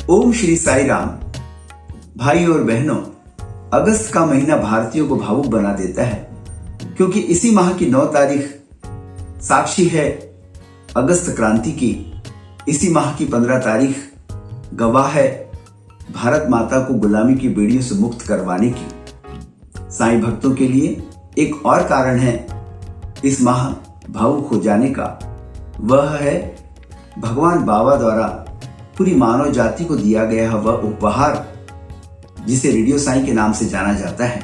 ओम श्री साई राम। भाई और बहनों, अगस्त का महीना भारतीयों को भावुक बना देता है, क्योंकि इसी माह की 9 तारीख साक्षी है अगस्त क्रांति की। इसी माह की 15 तारीख गवाह है भारत माता को गुलामी की बेड़ियों से मुक्त करवाने की। साईं भक्तों के लिए एक और कारण है इस माह भावुक हो जाने का, वह है भगवान बाबा द्वारा पूरी मानव जाति को दिया गया वह उपहार जिसे रेडियो साईं के नाम से जाना जाता है।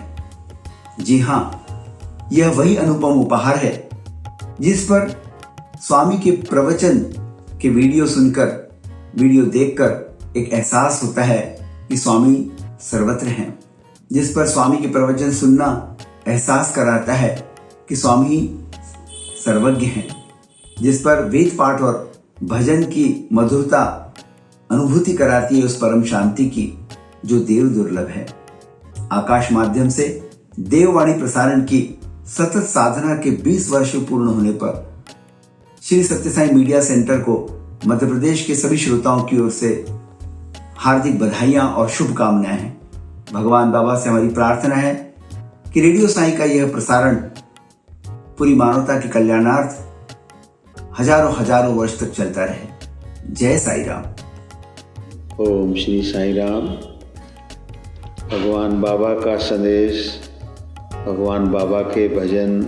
जी हाँ, यह वही अनुपम उपहार है जिस पर स्वामी के प्रवचन के वीडियो सुनकर, वीडियो देखकर एक एहसास होता है कि स्वामी सर्वत्र हैं। जिस पर स्वामी के प्रवचन सुनना एहसास कराता है कि स्वामी सर्वज्ञ हैं। जिस पर वेद पाठ और भजन की मधुरता अनुभूति कराती है उस परम शांति की जो देव दुर्लभ है। आकाश माध्यम से देववाणी प्रसारण की सतत साधना के 20 वर्ष पूर्ण होने पर श्री सत्य साई मीडिया सेंटर को मध्य प्रदेश के सभी श्रोताओं की ओर से हार्दिक बधाइयां और शुभकामनाएं हैं। भगवान बाबा से हमारी प्रार्थना है कि रेडियो साईं का यह प्रसारण पूरी मानवता के कल्याणार्थ हजारों वर्ष तक चलता रहे। जय साई राम। ओम श्री साई राम। भगवान बाबा का संदेश, भगवान बाबा के भजन,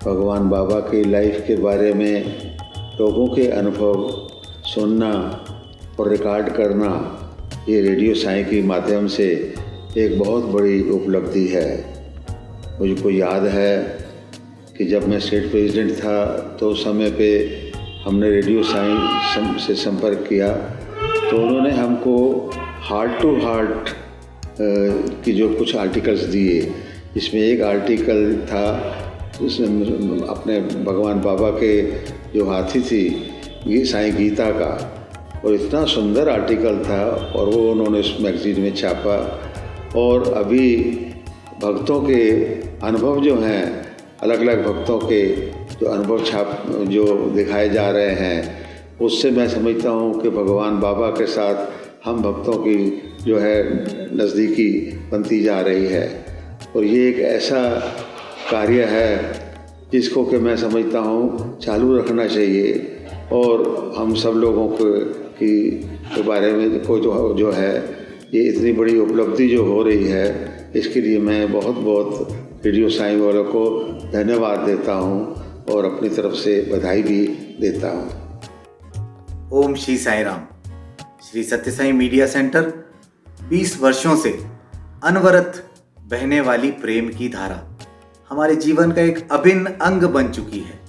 भगवान बाबा की लाइफ के बारे में लोगों के अनुभव सुनना और रिकॉर्ड करना, ये रेडियो साईं के माध्यम से एक बहुत बड़ी उपलब्धि है। मुझको याद है कि जब मैं स्टेट प्रेसिडेंट था तो उस समय पे हमने रेडियो साईं से संपर्क किया, तो उन्होंने हमको हार्ट टू हार्ट की जो कुछ आर्टिकल्स दिए, इसमें एक आर्टिकल था उसमें अपने भगवान बाबा के जो हाथी थी ये साईं गीता का, और इतना सुंदर आर्टिकल था और वो उन्होंने उस मैगजीन में छापा। और अभी भक्तों के अनुभव जो हैं, अलग अलग भक्तों के जो अनुभव जो दिखाए जा रहे हैं, उससे मैं समझता हूँ कि भगवान बाबा के साथ हम भक्तों की जो है नज़दीकी बनती जा रही है। और ये एक ऐसा कार्य है जिसको कि मैं समझता हूँ चालू रखना चाहिए, और हम सब लोगों के बारे में को जो है ये इतनी बड़ी उपलब्धि जो हो रही है, इसके लिए मैं बहुत रेडियो साईं वालों को धन्यवाद देता हूँ और अपनी तरफ से बधाई भी देता हूँ। ओम श्री साई राम। श्री सत्य साई मीडिया सेंटर 20 वर्षों से अनवरत बहने वाली प्रेम की धारा हमारे जीवन का एक अभिन्न अंग बन चुकी है।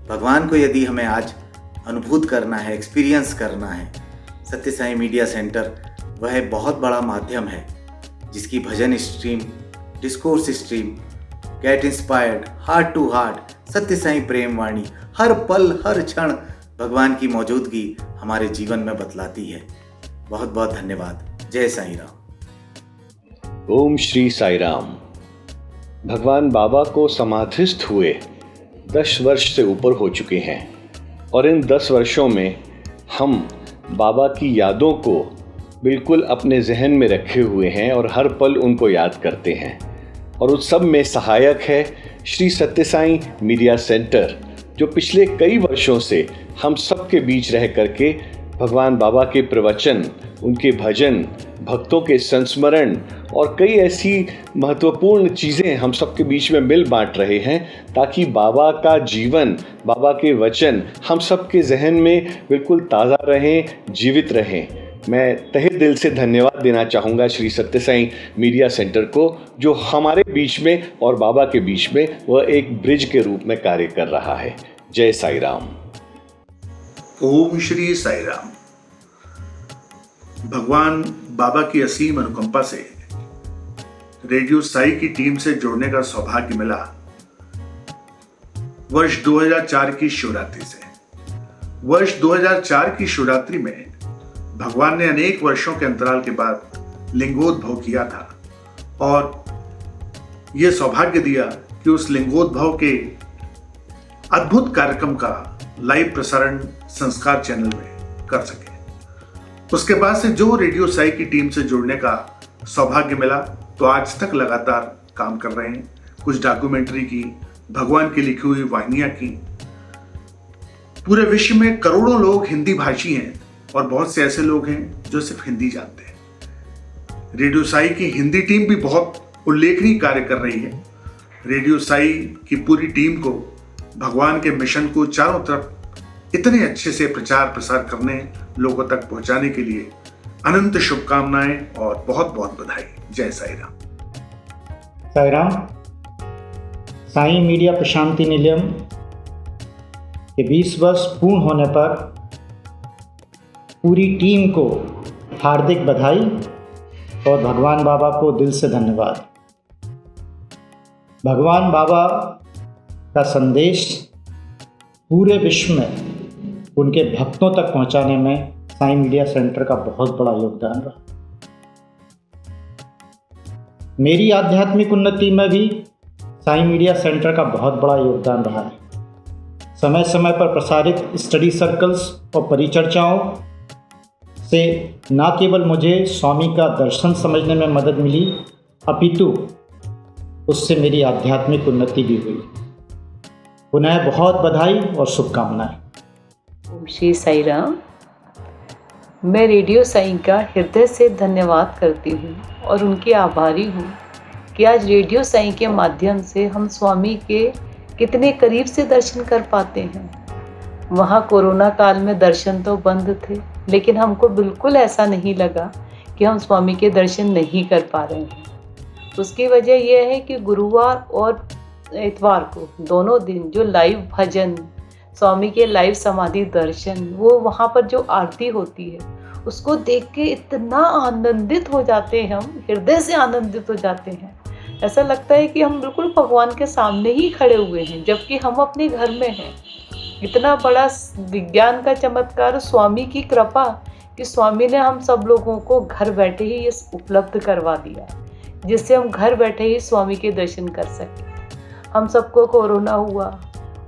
भगवान को यदि हमें आज अनुभूत करना है, एक्सपीरियंस करना है, सत्य साई मीडिया सेंटर वह बहुत बड़ा माध्यम है जिसकी bhajan stream, discourse stream, get inspired, heart to heart, Sathya Sai प्रेम वाणी हर पल हर क्षण भगवान की मौजूदगी हमारे जीवन में बतलाती है। बहुत बहुत धन्यवाद। जय साई राम। ओम श्री साई राम। भगवान बाबा को समाधिस्थ हुए 10 वर्ष से ऊपर हो चुके हैं, और इन 10 वर्षों में हम बाबा की यादों को बिल्कुल अपने जहन में रखे हुए हैं और हर पल उनको याद करते हैं। और उस सब में सहायक है श्री सत्य साई मीडिया सेंटर, जो पिछले कई वर्षों से हम सब के बीच रह करके भगवान बाबा के प्रवचन, उनके भजन, भक्तों के संस्मरण और कई ऐसी महत्वपूर्ण चीज़ें हम सब के बीच में मिल बांट रहे हैं, ताकि बाबा का जीवन, बाबा के वचन हम सब के जहन में बिल्कुल ताज़ा रहें, जीवित रहें। मैं तहे दिल से धन्यवाद देना चाहूँगा श्री सत्य साई मीडिया सेंटर को, जो हमारे बीच में और बाबा के बीच में वह एक ब्रिज के रूप में कार्य कर रहा है। जय साई राम। ओम श्री साई राम। भगवान बाबा की असीम अनुकंपा से रेडियो साई की टीम से जुड़ने का सौभाग्य मिला वर्ष 2004 की शिवरात्रि से। वर्ष 2004 की शिवरात्रि में भगवान ने अनेक वर्षों के अंतराल के बाद लिंगोद्भव किया था, और यह सौभाग्य दिया कि उस लिंगोद्भव के अद्भुत कार्यक्रम का लाइव प्रसारण संस्कार चैनल में कर सके। उसके बाद से जो रेडियो साई की टीम से जुड़ने का सौभाग्य मिला तो आज तक लगातार काम कर रहे हैं। कुछ डॉक्यूमेंट्री की, भगवान की लिखी हुई वाहिनियां की। पूरे विश्व में करोड़ों लोग हिंदी भाषी हैं और बहुत से ऐसे लोग हैं जो सिर्फ हिंदी जानते हैं। रेडियो साई की हिंदी टीम भी बहुत उल्लेखनीय कार्य कर रही है। रेडियो साई की पूरी टीम को भगवान के मिशन को चारों तरफ इतने अच्छे से प्रचार प्रसार करने, लोगों तक पहुंचाने के लिए अनंत शुभकामनाएं और बहुत बहुत बधाई। जय साई राम। साई राम। साई मीडिया प्रशांति निलयम के 20 वर्ष पूर्ण होने पर पूरी टीम को हार्दिक बधाई और भगवान बाबा को दिल से धन्यवाद। भगवान बाबा का संदेश पूरे विश्व में उनके भक्तों तक पहुंचाने में साई मीडिया सेंटर का बहुत बड़ा योगदान रहा। मेरी आध्यात्मिक उन्नति में भी साई मीडिया सेंटर का बहुत बड़ा योगदान रहा है। समय समय पर प्रसारित स्टडी सर्कल्स और परिचर्चाओं से न केवल मुझे स्वामी का दर्शन समझने में मदद मिली, अपितु उससे मेरी आध्यात्मिक उन्नति भी हुई। पुनः बहुत बधाई और शुभकामनाएं। ओम श्री साई राम। मैं रेडियो साई का हृदय से धन्यवाद करती हूँ और उनकी आभारी हूँ कि आज रेडियो साई के माध्यम से हम स्वामी के कितने करीब से दर्शन कर पाते हैं। वहाँ कोरोना काल में दर्शन तो बंद थे, लेकिन हमको बिल्कुल ऐसा नहीं लगा कि हम स्वामी के दर्शन नहीं कर पा रहे हैं। उसकी वजह यह है कि गुरुवार और इतवार को दोनों दिन जो लाइव भजन, स्वामी के लाइव समाधि दर्शन, वो वहाँ पर जो आरती होती है उसको देख के इतना आनंदित हो जाते हैं, हम हृदय से आनंदित हो जाते हैं। ऐसा लगता है कि हम बिल्कुल भगवान के सामने ही खड़े हुए हैं, जबकि हम अपने घर में हैं। इतना बड़ा विज्ञान का चमत्कार, स्वामी की कृपा कि स्वामी ने हम सब लोगों को घर बैठे ही ये उपलब्ध करवा दिया, जिससे हम घर बैठे ही स्वामी के दर्शन कर सकें। हम सबको कोरोना हुआ,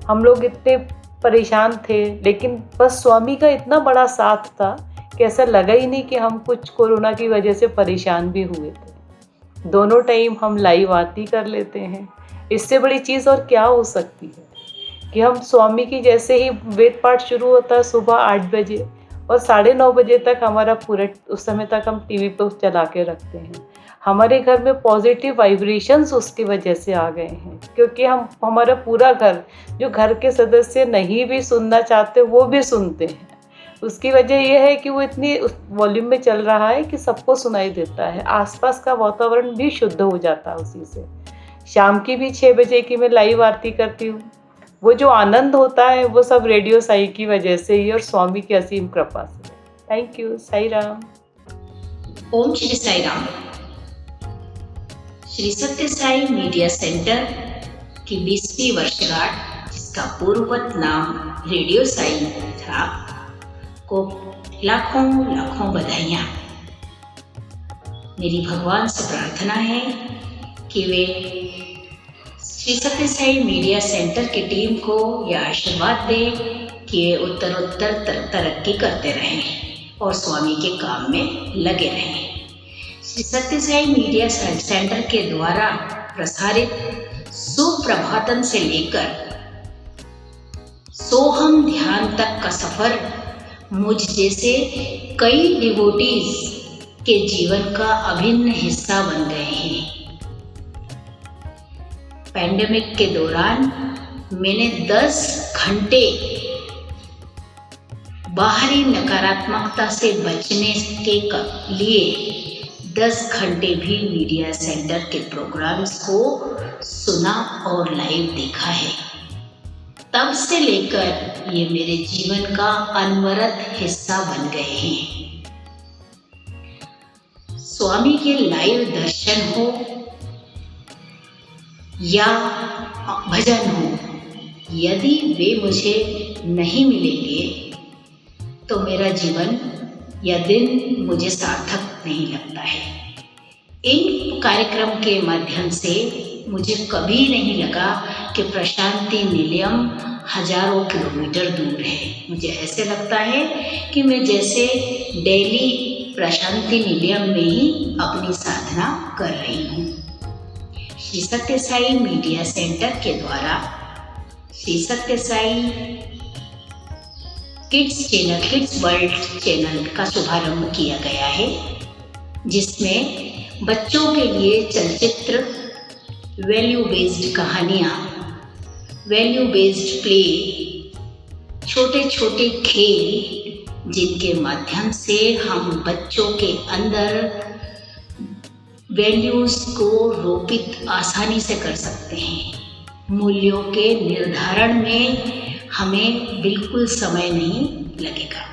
हम लोग इतने परेशान थे, लेकिन बस स्वामी का इतना बड़ा साथ था कि ऐसा लगा ही नहीं कि हम कुछ कोरोना की वजह से परेशान भी हुए थे। दोनों टाइम हम लाइव आरती कर लेते हैं। इससे बड़ी चीज़ और क्या हो सकती है कि हम स्वामी की जैसे ही वेद पाठ शुरू होता है सुबह 8 बजे और 9:30 बजे तक हमारा पूरा, उस समय तक हम टीवी पर चला के रखते हैं। हमारे घर में पॉजिटिव वाइब्रेशंस उसकी वजह से आ गए हैं, क्योंकि हमारा पूरा घर, जो घर के सदस्य नहीं भी सुनना चाहते वो भी सुनते हैं। उसकी वजह यह है कि वो इतनी वॉल्यूम में चल रहा है कि सबको सुनाई देता है। आसपास का वातावरण भी शुद्ध हो जाता है उसी से। शाम की भी 6 बजे की मैं लाइव आरती करती हूँ। वो जो आनंद होता है वो सब रेडियो साई की वजह से ही और स्वामी की असीम कृपा से। Thank you. Sai Ram. Om Shri Sai Ram. Shri Sathya Sai media centre की 20वीं वर्षगांठ, जिसका पूर्ववत नाम रेडियो साई था, को लाखों लाखों बधाइयाँ। मेरी भगवान से प्रार्थना है कि वे श्री सत्य साई मीडिया सेंटर की टीम को यह आशीर्वाद दें कि वे उत्तरोत्तर तरक्की करते रहें और स्वामी के काम में लगे रहें। श्री सत्य साई मीडिया सेंटर के द्वारा प्रसारित सुप्रभातम से लेकर सोहम ध्यान तक का सफर मुझ जैसे कई डिवोटीज के जीवन का अभिन्न हिस्सा बन गए हैं। पैंडेमिक के दौरान मैंने 10 घंटे बाहरी नकारात्मकता से बचने के लिए 10 घंटे भी मीडिया सेंटर के प्रोग्राम्स को सुना और लाइव देखा है। तब से लेकर ये मेरे जीवन का अनवरत हिस्सा बन गए हैं। स्वामी के लाइव दर्शन हो या भजन हो, यदि वे मुझे नहीं मिलेंगे तो मेरा जीवन या दिन मुझे सार्थक नहीं लगता है। इन कार्यक्रम के माध्यम से मुझे कभी नहीं लगा कि आपके प्रशांति निलयम हजारों किलोमीटर दूर है। मुझे ऐसे लगता है कि मैं जैसे डेली प्रशांति निलयम में ही अपनी साधना कर रही हूँ। श्री सत्य साई मीडिया सेंटर के द्वारा Shri Sathya Sai kids world channel का शुभारंभ किया गया है, जिसमें बच्चों के लिए चलचित्र, वैल्यू बेस्ड कहानियाँ, वैल्यू बेस्ड प्ले, छोटे छोटे खेल, जिनके माध्यम से हम बच्चों के अंदर वैल्यूज़ को रोपित आसानी से कर सकते हैं। मूल्यों के निर्धारण में हमें बिल्कुल समय नहीं लगेगा।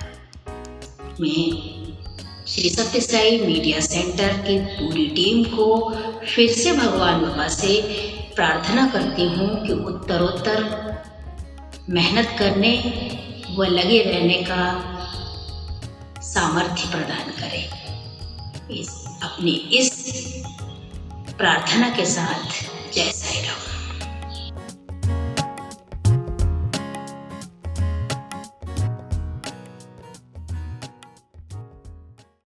मैं श्री सत्य साई मीडिया सेंटर की पूरी टीम को फिर से भगवान बाबा से प्रार्थना करती हूँ कि उत्तरोत्तर मेहनत करने व लगे रहने का सामर्थ्य प्रदान करें। अपनी इस प्रार्थना के साथ जय साई राम।